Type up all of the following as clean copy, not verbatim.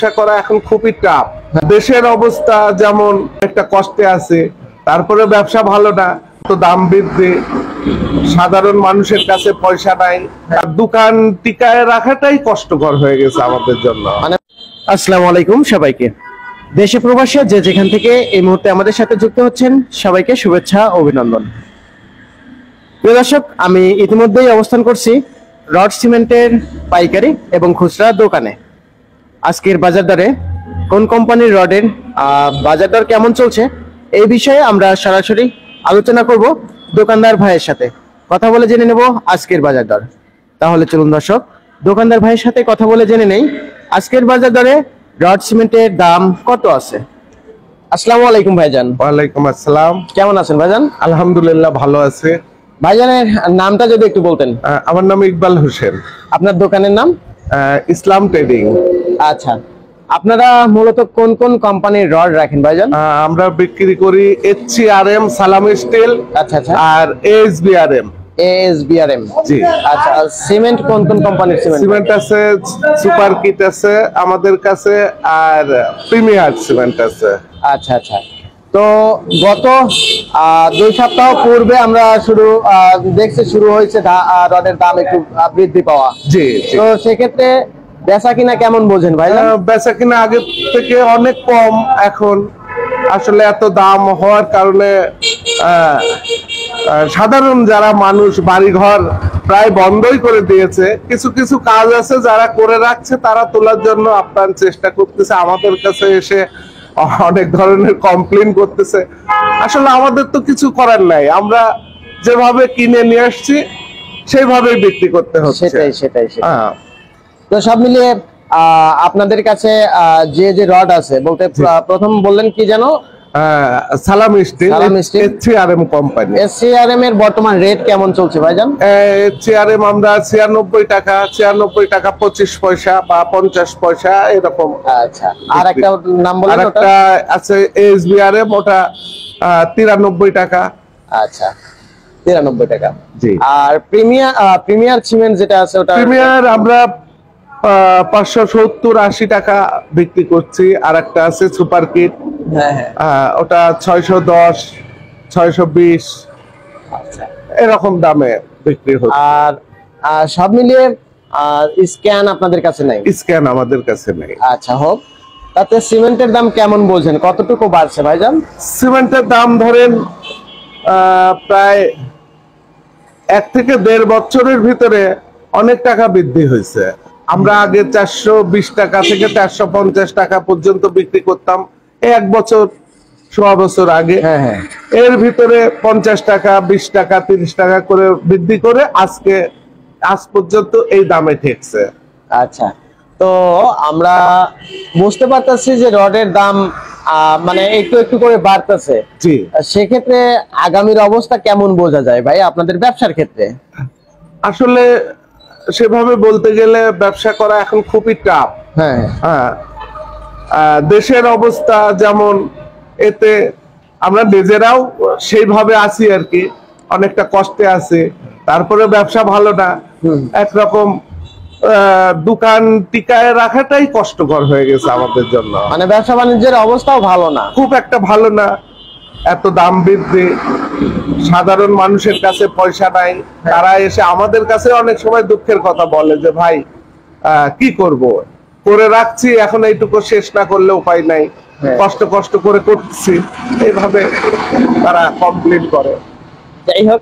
ব্যবসা করা এখন খুবই টাফ। দেশের অবস্থা যেমন একটা কষ্টে আছে, তারপরে ব্যবসা ভালো না, তো দাম বৃদ্ধি, সাধারণ মানুষের কাছে পয়সা নাই, আর দোকান টিকায় রাখাটাই কষ্টকর হয়ে গেছে আমাদের জন্য। আসসালামু আলাইকুম সবাইকে। দেশে প্রবাসে যে যেখান থেকে এই মুহূর্তে আমাদের সাথে যুক্ত হচ্ছেন সবাইকে শুভেচ্ছা ও অভিনন্দন। প্রিয় দর্শক, আমি ইতিমধ্যেই অবস্থান করছি রড সিমেন্টের পাইকারি এবং খুচরা দোকানে। আজকের বাজার দরে কোন কোম্পানির রডের বাজার দর কেমন চলছে এই বিষয়ে আমরা সরাসরি আলোচনা করব দোকানদার ভাইয়ের সাথে। কথা বলে জেনে নেব আজকের বাজার দর। তাহলে চলুন দর্শক, দোকানদার ভাইয়ের সাথে কথা বলে জেনে নেই আজকের বাজার দরে রড সিমেন্টের দাম কত আছে। আসসালামু আলাইকুম ভাইজান। ওয়ালাইকুম আসসালাম। কেমন আছেন ভাইজান? আলহামদুলিল্লাহ, ভালো আছে। ভাইজানের নামটা যদি একটু বলতেন। আমার নাম ইকবাল হোসেন। আপনার দোকানের নাম? ইসলাম ট্রেডিং। আচ্ছা, আপনারা মূলত কোন কোন কোম্পানির রড রাখেন ভাইজান? আমরা বিক্রি করি HCRM, সালাম স্টিল, আচ্ছা আচ্ছা, আর ASBRM। ASBRM, জি। আচ্ছা, সিমেন্ট কোন কোন কোম্পানির সিমেন্ট আছে, সুপার কিট আছে আমাদের কাছে, আর প্রিমিয়ার সিমেন্ট আছে। আচ্ছা আচ্ছা, তো গত 2 সপ্তাহ পূর্বে আমরা শুরু হয়েছে রডের দাম একটু বৃদ্ধি পাওয়া। জি। তো সেক্ষেত্রে বেচা কিনা কেমন বোঝেন ভাই? বেচা কিনা আগের থেকে অনেক কম এখন। আসলে এত দাম হওয়ার কারণে সাধারণ যারা মানুষ বাড়িঘর প্রায় বন্ধই করে দিয়েছে। কিছু কিছু কাজ আছে যারা করে রাখছে, তারা তোলার জন্য আপ্রাণ চেষ্টা করতেছে, আমাদের কাছে এসে অনেক ধরনের কমপ্লেন করতেছে। আসলে আমাদের তো কিছু করার নাই, আমরা যেভাবে কিনে নিয়ে আসছি সেইভাবেই বিক্রি করতে হচ্ছে। সেটাই। তো সব মিলিয়ে আপনাদের কাছে যে রড আছে বলতে প্রথম বললেন কি জানো? সালাম স্টিল, HCRM কোম্পানি। HCRM এর বর্তমান রেট কেমন চলছে ভাইজান? HCRM আমরা 96 টাকা, 25 পয়সা বা 50 পয়সা এরকম। আচ্ছা, আর একটা নাম বলেন। আরেকটা আছে ASBRM, ওটা 93 টাকা। আচ্ছা, 93 টাকা। জি। আর প্রিমিয়ার সিমেন্ট যেটা আছে ওটা? প্রিমিয়ার আমরা 570-80 টাকা বিক্রি করছি। আর একটা আছে সুপার কিট, ওটা 610, 620 এরকম দামে বিক্রি হচ্ছে। আর সব মিলিয়ে স্ক্যান আপনাদের কাছে নাই? স্ক্যান আমাদের কাছে নেই। আচ্ছা, হোক। তাতে সিমেন্টের দাম কেমন বোঝেন, কতটুকু বাড়ছে ভাইজান? সিমেন্টের দাম ধরেন প্রায় 1 থেকে 1.5 বছরের ভিতরে অনেক টাকা বৃদ্ধি হয়েছে। আমরা আগে 420 টাকা থেকে 450 টাকা পর্যন্ত বিক্রি করতাম 1 বছর, 6 বছর আগে। এর ভিতরে 50 টাকা, 20 টাকা, 30 টাকা করে বৃদ্ধি করে আজ পর্যন্ত এই দামে ঠেকছে। আচ্ছা, তো আমরা বুঝতে পারতেছি যে রডের দাম মানে একটু একটু করে বাড়তেছে। জি। সেক্ষেত্রে আগামীর অবস্থা কেমন বোঝা যায় ভাই আপনাদের ব্যবসার ক্ষেত্রে? আসলে সেভাবে বলতে গেলে ব্যবসা করা এখন খুবই টাফ। দেশের অবস্থা যেমন, এতে আমরা নিজেরাও সেইভাবে আছি আর কি, অনেকটা কষ্টে আছে, তারপরে ব্যবসা ভালো না, একরকম দোকান টিকায় রাখাটাই কষ্টকর হয়ে গেছে আমাদের জন্য। মানে ব্যবসা বাণিজ্যের অবস্থাও ভালো না, খুব একটা ভালো না, এত দাম বৃদ্ধি, সাধারণ মানুষের কাছে পয়সা নাই, তারা এসে আমাদের কাছে অনেক সময় দুঃখের কথা বলে যে ভাই কি করব, করে রাখছি, এখন এইটুকু শেষ না করলে উপায় নাই, কষ্ট করে করছি, এইভাবে তারা কমপ্লেন করে। যাই হোক,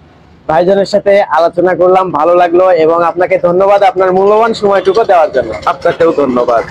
ভাইজানের সাথে আলোচনা করলাম, ভালো লাগলো, এবং আপনাকে ধন্যবাদ আপনার মূল্যবান সময়টুকু দেওয়ার জন্য। আপনাকেও ধন্যবাদ।